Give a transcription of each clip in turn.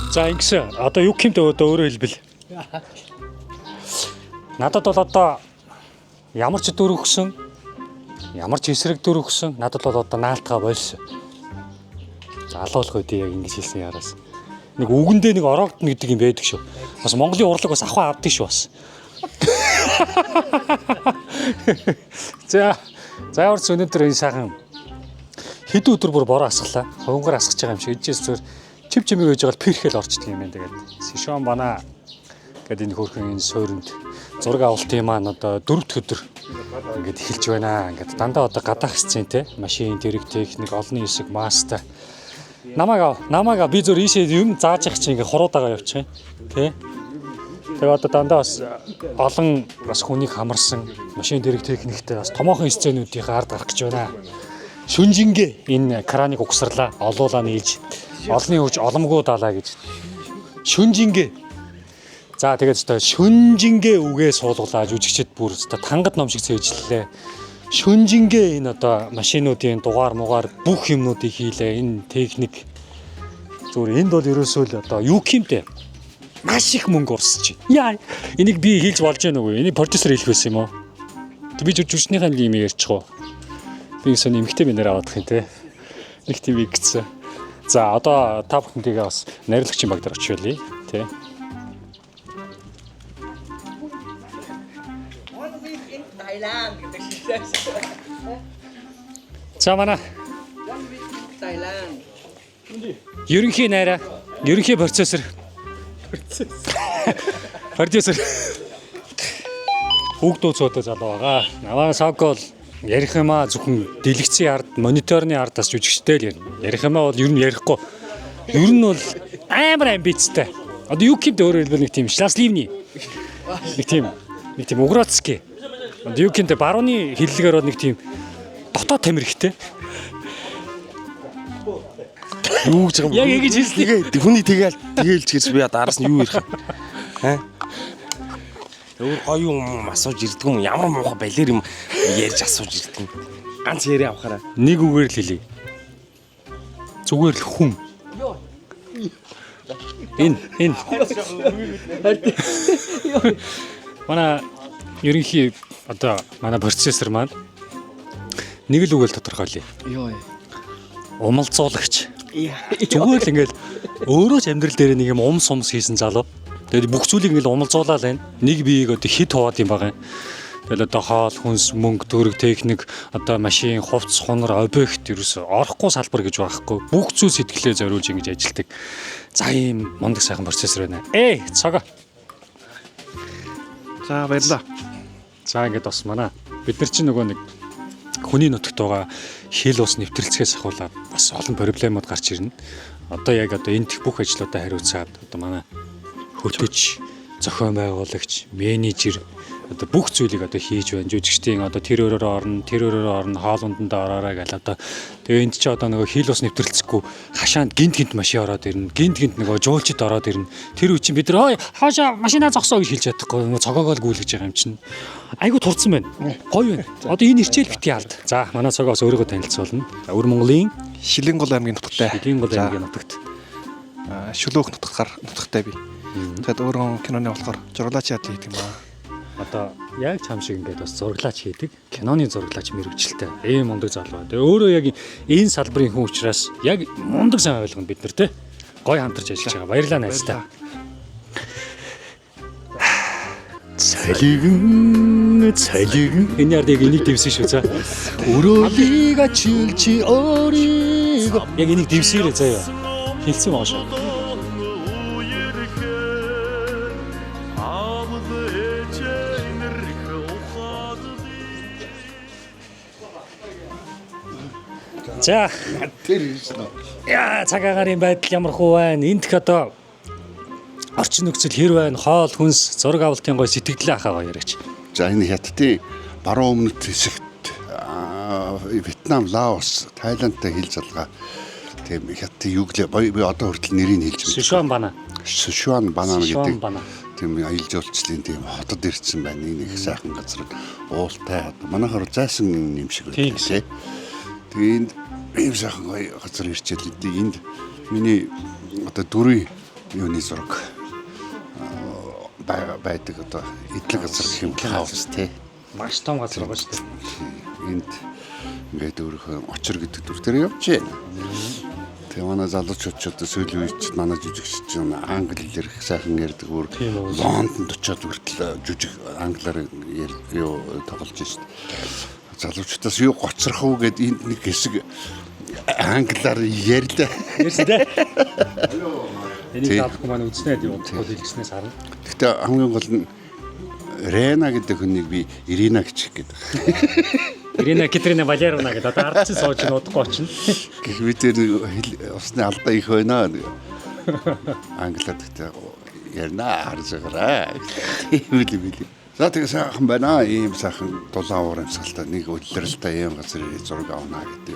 За ингэсэн одоо юу гэмтэй өөрөөр хэлбэл надад бол одоо ямар ч дүр өгсөн ямар ч эсрэг дүр өгсөн надад бол одоо наалтгаа больсон. Залуулах үедээ яг ингэж хэлсэн яраас нэг үгэндээ нэг ороогдно гэдэг юм байдаг шүү. Бас Монголын урлаг бас авах авдгийг шүү бас. За урц өнөөдөр энэ сайхан хэд өдөр бүр бороо асглаа. Хөнгөр асгаж байгаа юм шиг ижээс зөв чив чимиг гэж байгаа перхэл орчдөг юм байна. Тэгээд Сишон бана гэдэг энэ хөрхэн энэ суурьнд зураг авалтын маань одоо 4 дахь өдөр ингээд эхэлж байна. Ингээд дандаа одоо гадаах сцен те машин тэрэг техник олонний хэсэг маста намайг би зөв ийшээ юм зааж их чи ингээд хуруудаага явчих юм те. Тэгээ одоо дандаа бас олон бас хүнийг хамарсан машин тэрэг техниктэй бас томоохон сценүүдийн ард гарах гэж байна. Шүнжингээ энэ краныг угсарлаа олуулаа нийлж олонний хөвч оломгоо даалаа гэж. Шүнжингээ. За тэгээд өстой шүнжингээ үгээ суулгалаа жүжигчд бүр өстой тангад ном шиг цээжлээ. Шүнжингээ энэ одоо машинуудын дугаар мугаар бүх юмнуудыг хийлээ. Энэ техник зүгээр энд бол ерөөсөө л одоо юу гэмтэй маш их мөнгө урсаж байна. Яа энийг би хийж болж гэнэ үгүй. Энийг продюсер хэлэх байсан юм уу? Би жүжигчнийхээ нэг юм ярьчих уу? Би сони эмхтэй минээр авах юм те. Нэг тийм игцээ. За одоо та бүхэнтэйгээ бас найрлагчийн баг дээр очиулъя тий. Thailand гэдэг шиг. За манай Thailand. ерөнхий найраа, ерөнхий процессор. Продюсер. Хүүхдүүд цуудаа залуу байгаа. Наваа савкол ярих юмаа зөвхөн дэлгэцийн ард, мониторны ардаас жүжигчтэй л ярих юмаа бол ер нь ярихгүй. Ер нь бол амар амбицтай. Одоо юу гэмтэй өөрөөр хэлбэл нэг тийм шласливний. Нэг тийм угроцкий. Одоо юу гэмтэй барууны хиллэгээр бол нэг тийм дотоод тамирхтэй. Юу гэж юм. Яг ингэж хэлсэн. Тэгээ хүний тэгэлж гэж би араас нь юу ярих юм. Өөр гоё юм асууж ирдэг юм ямар муухай балер юм ярьж асууж ирдэг юм. Ганц яриа авахаараа. Нэг үгээр л хэлье. Зүгээр л хүн. Энэ. Манай ерөнхий одоо манай процессор маань нэг л үгээр тодорхойлъё. Йоо. Умалцуулагч. Зүгээр л ингээл өөрөө ч амьдрал дээр нэг юм ум сумс хийсэн залуу. Тэгээд бүх зүйлийг ингээл умалзуулаад байна. Нэг биеийг одоо хит хуваад юм байгаа. Тэгэл одоо хоол, хүнс, мөнгө, төгрөг, техник, одоо машин, хувцс, хунар, объект ерөөсө орохгүй салбар гэж байхгүй. Бүх зүйл сэтгэлээ зориулж ингэж ажилтдаг. За ийм мундаг сайхан процессор байна. Цага. За баярлаа. За ингээд бас манай бид нар чинь нөгөө нэг хүний нутагт байгаа хил ус нэвтрэлцгээс ахуулаад бас олон проблемууд гарч ирнэ. Одоо яг одоо энэ тех бүх ажлуудаа хариуцаад одоо манай хөтөч, зохион байгуулагч, менежер одоо бүх зүйлийг одоо хийж байна. Жүжигчдийн одоо тэр өөрөөр орно, хоолундандаа ороорой гэл одоо тэгээ энд чи одоо нөгөө хил ус нэвтрэлцэхгүй хашаанд гинт машин ороод ирнэ. Гинт нөгөө жуулчид ороод ирнэ. Тэр үе чинь бид нар хаашаа машинаа зогсоо гэж хэлж чадахгүй. Нөгөө цогоогоо л гүйлгэж байгаа юм чинь. Айгу турцсан байна. Гоё байна. Одоо энэ ирчээл битгий алд. За манай цогоос өөрийгөө танилцуулна. Өвөр Монголын Шилэнгол аймгийн нутагтай. Шилэнгол аймгийн нутагт. Шүлөөх нутагтай би. Тэгээд өөрөө киноны болохоор зураглаач яад хийдэг юм аа. Одоо яг чам шиг ингээд бас зураглаач хийдэг. Киноны зураглаач мэрэгчлээ. Ийм мундаг залуу. Тэгээ өөрөө яг энэ салбарын хүн учраас яг мундаг сайн ойлгоно бид нар те. Гой хамтарч ажиллаж байгаа. Баярлалаа найзтай. Цалигэн энэ ярдыг энийг дэвсэн шүү за. Өрөөлийг ачилчи өөрийгөө яг энийг дэвсээрээ заяа. Хэлсэн байгаа шүү. За Тэр ирсэн үү? яа цагаагаар юм байдал ямар хөө байна. Энд их одоо орчин нөхцөл хэр байна. Хоол хүнс зураг авалтын гой сэтгэлээ ахаа яриач. За энэ хятадын баруун өмнөд хэсэгт Вьетнам, Лаос, Тайландтай хил залгаа тийм хятадын юглээ би одоо хүртэл нэрийг хэлж байна. Сишуан бана. Сишуан бана гэдэг бана. тийм аялал жуулчлалын тийм хотод ирсэн байна. Энэ их сайхан газар уултай. Манайхаар зайсан юм шиг байна тийм. Тэгээд ийм сайхан газар ирчээд энд миний одоо дүрийн юуны зураг байдаг одоо эдлэг газар гэх юм хаус тий. Маш том газар байгаа шүү дээ. Энд ингээд өөрийнхөө очир гэдэг дүр дээр явж байна. Тэгээ манай залуучууд ч одоо сүүлийн үед ч манай жүжигч чинь англи хэлээр сайхан ярьдаг өөр Лондонд очиод хүртэл жүжиг англиар юу тоглож шít. Залуучуудаас юу гоцрох уу гэд энд нэг хэсэг англиар ярьлаа. Ярьсан дээ. Энийг таахгүй манай үзснээр юу хэлснээс харна. Гэхдээ хамгийн гол нь Рена гэдэг хүнийг би Ирина гэж гэдэг. Ирина Катерина Валеровна гэдэг одоо ардчсан сууж нуудахгүй очно. Гэх мэт усны алдаа их байна. Англиар гэхдээ ярина харж байгаарай. Тийм үл. За тэгээ сайхан байна. Ийм сайхан дулаан урамсгалтай нэг өдлөрөлтэй ийм газар зураг авна гэдэг.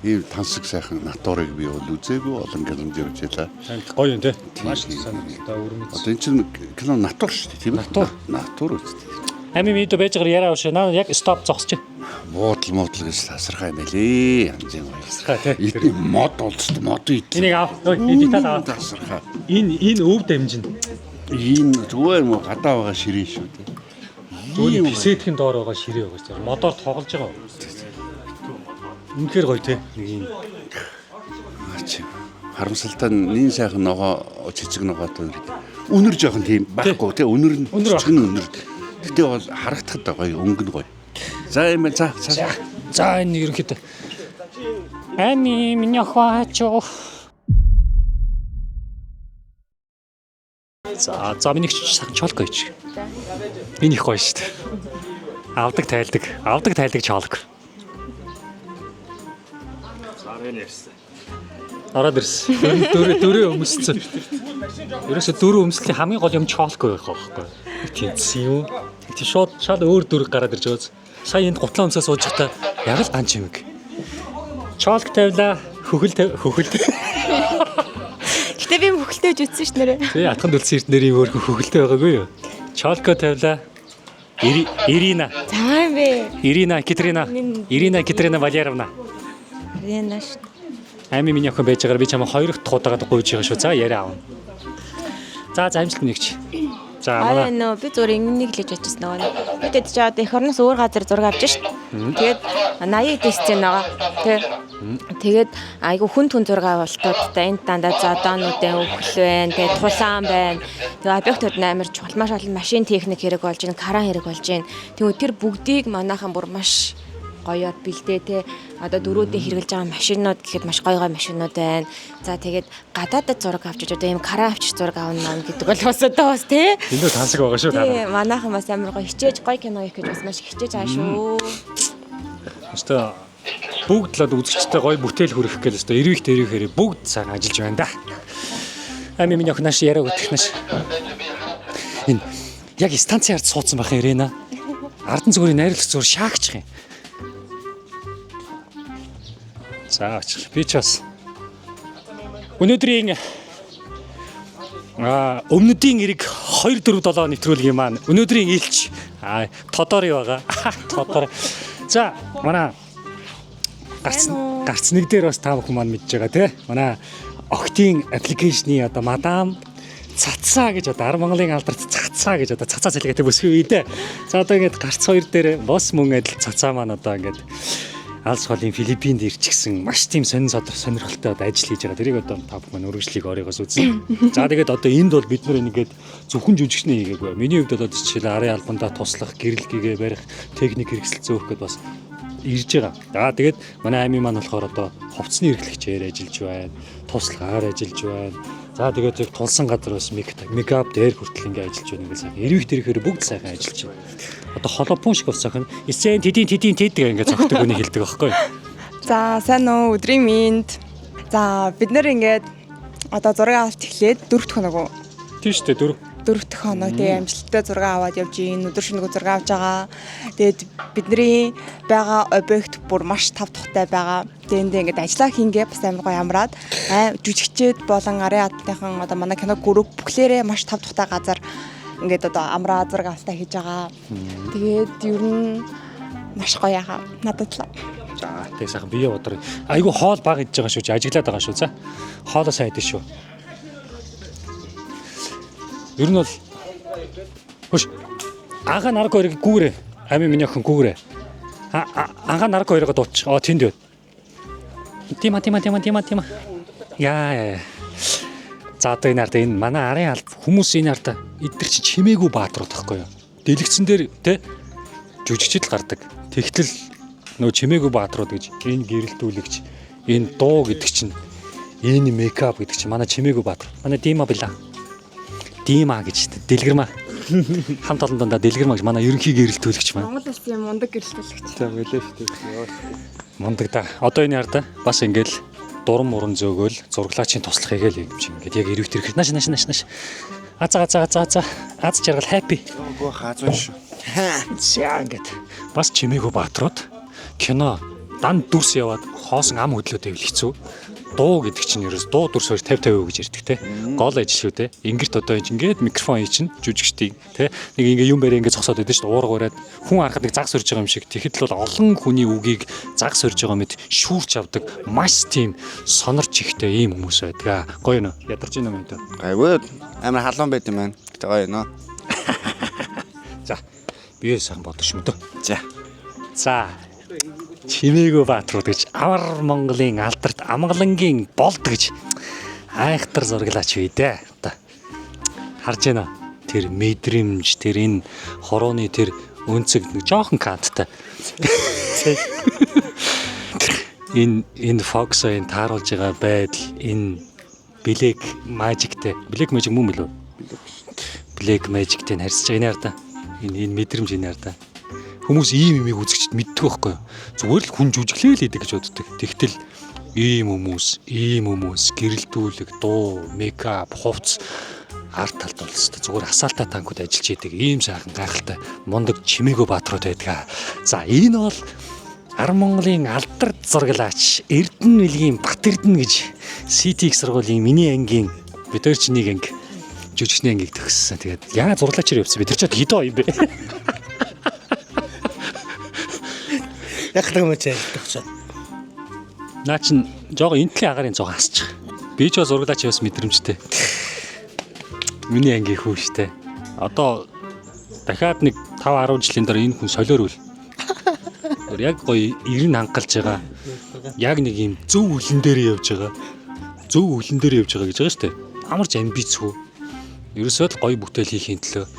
Ийм тансаг сайхан натурыг би бол үзээгүй олон гэрэмд явж ялаа. Гоё юм тий. Маш сонирхолтой өрмөц. Одоо энэ чинь кино натур шүү дээ тийм үү? Натур үстэй. Ами минь дэ байж байгаа яриа уушаа. Наа яг стоп зогсож. Буудал гэж тасархай мэлээ. Янзын Тасархай тий. энэ мод болчихсон мод ид. Энийг аа. Деталь аа. Тасархай. Энэ өв дамжин. Энэ зүгээр юм гадаа байгаа ширээ шүү дээ. Зүгээр писэтгэн доор байгаа ширээ байгаа чинь модоор тоглож байгаа. Үнэхээр гоё те. Нэг юм. Ачи. Харамсалтай нин сайхан ногоо цэцэг ногоотой өнөр жоохон тийм байхгүй те өнөр нь цэцэг нь өнөр. Гэтэ бол харагдахад гоё өнгө нь гоё. За юм за. За энэ ерөнхийдөө. Ами меня хвачо. За миний сайхан чолго ич. Энэ их гоё шүү дээ. Авдаг тайлдаг чолго. Сарын ярьсан. Ороод ирсэн. Дөрөө өмсцэн. Ерөөсө дөрөө өмслийн хамгийн гол юм чолго байх байхгүй. Тэнцсэн юм. Тэг шууд өөр дөрөг гараад ирж байгаа. Сая энд гутлаа өмсөө сууж байхдаа яг л ганч юмэг. Чолго тавилаа, хөхөл. Гэтэ би хөхөлтэй гэж ütсэн ш нэрэ. Тий, атхан дөлсөн эрднэрийн өөр хөхөлтэй байгаагүй юу? Чолго тавилаа. Ирина. За юм бэ. Ирина Катерина Валеровна. Ирина ш. Ами миний охин байж байгаагаар би чамаа 2 дахь удаагаад гуйж байгаа шүү. За яриа аав. За амжилт нэгч. За Аа нөө би зүгээр ингэнийг л хийж очсон нөгөө. Би тэд чи одоо эх орноос өөр газар зураг авч шít. Тэгээд 80 дэсцэн байгаа. Тэгээд айгу хүн зураг авалтууд та энд дандаа зодоонуудын өвхөл байна. Тэгээд тулаан байна. Тэгээд объектууд амар чухал маш олон машин техник хэрэг болж байна, кран хэрэг болж байна. Тэгээд тэр бүгдийг манайхан бүр маш гоёор бэлдээ те. Одоо дөрүүдийн хэрэгжилж байгаа машинууд гэхэд маш гоё машинууд байна. За тэгээд гадаадд зураг авчиж одоо ийм кран авчиж зураг аавна маань гэдэг бол бас одоо бас те. Эндээ тансаг байгаа шүү та. Тий, манайхан бас амар гоё хичээж гоё кино хийх гэж бас маш хичээж байгаа шүү. Өстө бүгд л үзэгчтэй гоё бүтээл хүргэх гээл өстө эрвэхээр бүгд сайн ажиллаж байна да. Ами миний охин наш яриаг өтөхнөш. Энэ яг станцаар суудсан байх Ирина. Ардан зүгээрийн найруулах зүгээр шаагчих юм. За би ч бас өнөөдрийн өмнөдийн эрэг 2-4-7 нэвтрүүлгийн маань өнөөдрийн илч Тодори байгаа. Тодор. За манай гарц нэг дээр бас та бүхэн маань мэдж байгаа тий. Манай Октийн аппликейшны одоо мадам цацаа гэж одоо Ар Монголын алдарт цацаа гэж одоо цацаа цэлгээтэй бүсгүй үедээ. За одоо ингээд гарц 2 дээр бос мөн адил цацаа маань одоо ингээд алс холын Филиппинд ирчихсэн маш тийм сонирхолтой одоо ажил хийж байгаа. Тэрийг одоо та бүхэн өргөжлийг оройгоос үзсэн. За тэгээд одоо энд бол бид нар ингээд зөвхөн жүжигчнээ хийгээгүй. Миний хувьд одоо жишээл арын албандаа туслах, гэрэл гээгээ барих, техник хэрэгсэл зөөх гэдээ бас ирж байгаа. За тэгээд манай аймын маань болохоор одоо ховцны эрхлэгчээр ажиллаж байна. Туслахаар ажиллаж байна. За тэгээд тулсан газар бас мекап дээр хүртэл ингээд ажиллаж байна гэсэн. Эрвэх тэрхээр бүгд сайхан ажиллаж байна. Одоо холопон шиг бас сайхан эсэн тэдийн тэд ингээд цогтөг үнийг хэлдэг байхгүй. За сайн уу өдрийн минь. За бид нэр ингээд одоо зураг авалт эхлээд 4 дахь хоног уу? Тийм шүү дээ 4 дахь хоног тийм амжилттай зураг аваад явж ийн өдөр шөнөгүй зураг авч байгаа. Тэгээд бидний байгаа объект бүр маш тав тухтай байгаа. Тэгээд ингээд ажиллаа хийнгээ бас амар гоё амраад жүжигчээд болон арын адтайхан одоо манай кино групп бүхлээрээ маш тав тухтай газар ингээд одоо амраа зураг авалтаа хийж байгаа. Тэгээд ер нь маш гоё яхаа надад л. За тэг сайхан бие бодроо. Айгу хоол баг идж байгаа шүү чи ажиглаад байгаа шүү за. Хоолоо сайн идэж шүү. Ер нь бол хөш анхаа нараг хоёрыг гүүрээ. Ами миний охин гүүрээ. Анхаа нараг хоёроо дуучих. Тэнд байна. Тима. Яа. За одоо энэ арда энэ манай арын алд хүмүүс энэ арда эдгэр чи чимээгүй баатрууд тахгүй юу? Дэлгэцэн дээр те жүжигчд л гардаг. Тэгтэл нөө чимээгүй баатрууд гэж энэ гэрэлтүүлэгч энэ дуу гэдэг чинь энэ мейкап гэдэг чинь манай чимээгүй баатар. Манай Дима била. Дима гэж дэлгэрмаа. Хамт олон дондоо дэлгэрмаа гэж манай ерөнхий гэрэлтүүлэгч маань. Монгол улсын мундаг гэрэлтүүлэгч. За мэлээ шүү дээ. Мундаг да. Одоо энэ арда бас ингээл дуран муран зөөгөөл зураглаачийн туслах хийгээл юм чи ингээд яг ирвэт ирэх нааш. Аз жаргал happy. Гоо хаазуу шүү. За ингээд бас чимээгүй баатрууд кино дан дүрс яваад хоосон ам хөдлөөд байвал хэцүү. Дуу гэдэг чинь ерөөс дуу дүрс хоёр 50-50 гэж ярьдаг те. Гол ажил шүү те. Ингэрт одоо ингээд микрофон чинь жүжигчдийг те. Нэг ингээ юм барээ ингээ зогсоод байдаг шүү дээ. Уурга бариад хүн харахад нэг заг сорж байгаа юм шиг. Тэгэхэд л олон хүний үгийг заг сорж байгаа мэт шүүрч авдаг маш тийм сонорч ихтэй ийм хүмүүс байдаг. Гоё нөө. Ядарч байна юм даа. Гайгүй амар халуун байт юм байна. Гэтэ гоё нөө. За. Бие сайхан бодож мөдөө. За. Чимээгүй баатрууд гэж авар Монголын алдарт амгалангийн болд гэж айхтар зураглаач бий дээ. Одоо харж байна. Тэр мэдрэмж, тэр энэ хорооны тэр өнцөг нэг жоохон канттай. Энэ фоксоо энэ тааруулж байгаа байдал, энэ Black Magic-тэй. Black Magic мөн билүү? Black Magic-тэй харьцаж байгаа энэ хараа. Энэ мэдрэмж энэ хараа. Хүмүүс ийм юмыг үзэгчд мэддэг байхгүй юу? Зүгээр л хүн жүжиглээ л идэг гэж боддог. Тэгтэл ийм хүмүүс гэрэлтүүлэг, дуу, мейкап, хувцс арт талд болсон. Зүгээр асаалтаа танкууд ажиллаж идэг. Ийм сайхан гайхалтай мундаг чимээгүй баатрууд байдаг. За энэ бол Ар Монголын алдарт зураглаач Эрдэнэ Билгийн Бат Эрдэнэ гэж CT сургуулийн миний ангийн бид хоёр ч нэг анги жүжигчний ангийг төгссөн. Тэгээд яа зураглаачаар явсан. Бид нар ч хэдэн юм бэ? Яг л юм чаалдагч. Наа чин жоо энтлийн агарын зоо хасчих. Би ч бас зураглаач бас мэдрэмжтэй. Миний ангийн хүү штэ. Одоо дахиад нэг 5-10 жилийн дараа энэ хүн солиорвол. Яг гоё ирэн хангалж байгаа. Яг нэг юм зөв үлэн дээр явж байгаа. Гэж байгаа штэ. Амарч амбицгүй. Ерөөсөө л гоё бүтээл хийхин төлөө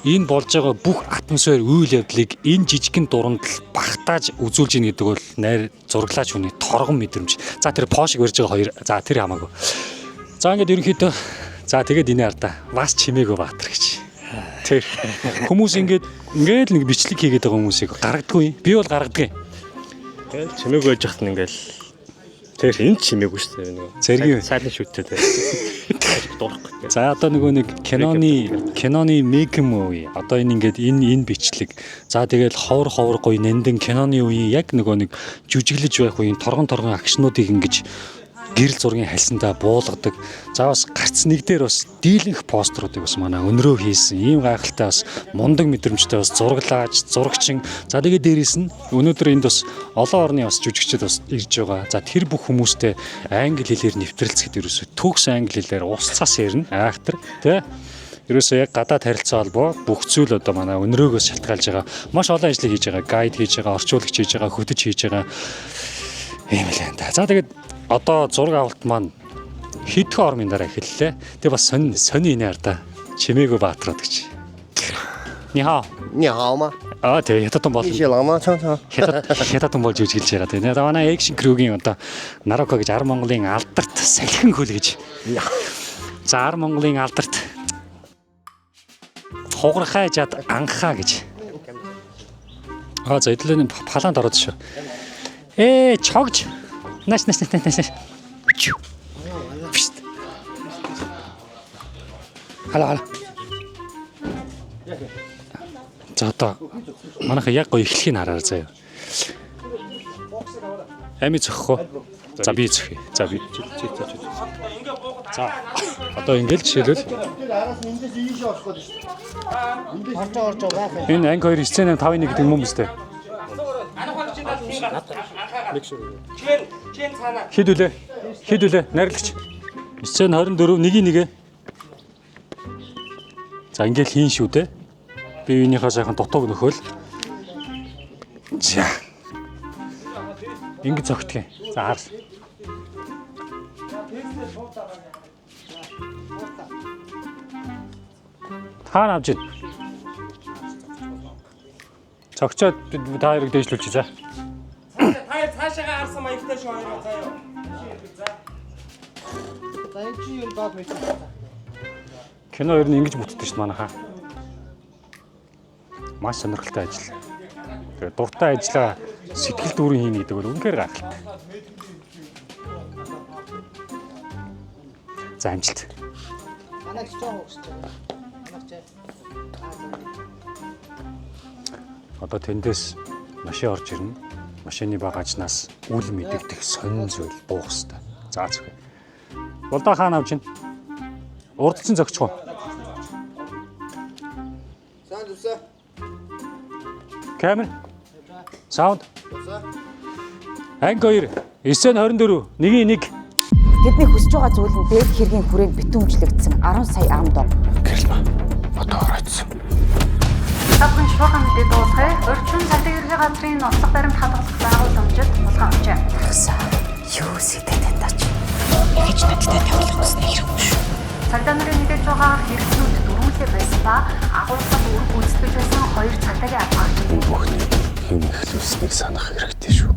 энэ болж байгаа бүх атмосфер үйл явдлыг энэ жижигхэн дуранд л багтааж үзүүлж ийн гэдэг бол найр зураглаач хүний торгон мэдрэмж. За тэр пошиг барьж байгаа хоёр. За тэр хамаагүй. За ингээд ерөнхийдөө за тэгээд энэ ардаа бас чимээгүй баатар гэж. Тэр хүмүүс ингээд нэг бичлэг хийгээд байгаа хүмүүсийг гаргадаггүй. Би бол гаргадаг. Тэгэл чимээгүй байж хат ингээл тэр энэ чимээгүй шүү дээ нөгөө. Зэргийн сайлан шүттэй дээ. Дуурахгүй. За одоо нөгөө нэг киноны make movie. Одоо энэ ингээд энэ бичлэг. За тэгэл ховор гоё нандин киноны үеийн яг нөгөө нэг жүжиглэж байх үеийн торгон акшнуудыг ингэж гэрэл зургийн хальсандаа буулгадаг. За бас гарц нэг дээр бас дийлэнх постеруудыг бас манай өнрөө хийсэн. Ийм гайхалтай бас мундаг мэдрэмжтэй бас зураглаач, зурагчин. За тэгээд дээрэс нь өнөөдөр энд бас олон орны бас жүжигчид бас ирж байгаа. За тэр бүх хүмүүстэй англи хэлээр нэвтрэлцэхэд ерөөсөө төгс англи хэлээр ус цас ярина. Актер тий. Ерөөсөө яг гадаад харилцаа холбоо бүх зүйл одоо манай өнрөөгөөс шалтгаалж байгаа. Маш олон ажил хийж байгаа. Гайд хийж байгаа, орчуулагч хийж байгаа, хөтөж хийж байгаа. Ийм л энэ. За тэгээд одоо зураг авалт маань хэдхэн ормын дараа эхэллээ. Тэгээ бас сони энэ арда чимээгүй баатрууд гэж. Нихаа. Нихаама. Тэгээ хятадхан бол. Ишэлама цаа. Хятадхан болж үжилж байгаа тийм. Одоо манай экшн крүүгийн одоо Нарока гэж Ар Монголын алдарт салхин хөл гэж. За Ар Монголын алдарт хугархай жад анхаа гэж. За эдлэн палаанд ороод шүү. Чогж. Наш. Хала. За одоо манайха яг гоё эхлэхийг хараар заяа. Ами зөхгүй. За би зөхгүй. За би. За одоо ингээл жишээлбэл энэ анги хоёр сценэ 5-1 гэдэг юм үстэй. Хэд үлээ найрлагч. Сцен 24 1-1. За ингээл хийн шүү дээ. Би юуныхаа сайхан дутууг нөхөөл. За. Ингэ зөгтгий. За хар. Хаана авч ийн? Цогцоод та хоёрыг дээшлүүлчих за. Та цаашаа харсан маягтай шүү хоёроо заяа. За энэ чи юм бод мэт. Кино ер нь ингэж бүтдэг шүү дээ манайхаа. Маш сонирхолтой ажил. Тэгээ дуртай ажиллаа сэтгэл дүүрэн хийнэ гэдэг бол үнэхээр гайхалтай. За амжилт. Манай ч жоо хөсч байгаа. Манай ч. Одоо тэндээс машин орж ирнэ. Машины багажнаас үл мэдэгдэх сонин зүйл буух хэвээр. За зөвхөн. Болдоо хаана авч ийн? Урдцсан зөгчих үү? Санд үсэ. Камер. Саунд. Анги 2 924 1-1. Тэдний хүсэж байгаа зүйл нь дээд хэргийн хүрээнд битүүн өмчлөгдсөн 10 сая ам доо. Гэрэлмэ. Одоо оройцсон. Тавхан шуурга мэдээ дуусгая. Өрчин цалин ерхий газрын ноцлог баримт хадгалах байгууламжид тусгай авчээ. Тагсаа. Юу сэтгэдэнд тач. Гэж надтай тавилах гэснээр хэрэггүй шүү. Цагдаа нарын мэдээж байгаа хэрэгцнүүд дөрвөлээ байсан ба агуулгад үүрэг гүйцэтгэж байсан 2 цагдаагийн авах. Бүхний юм ихлүүлснийг санах хэрэгтэй шүү.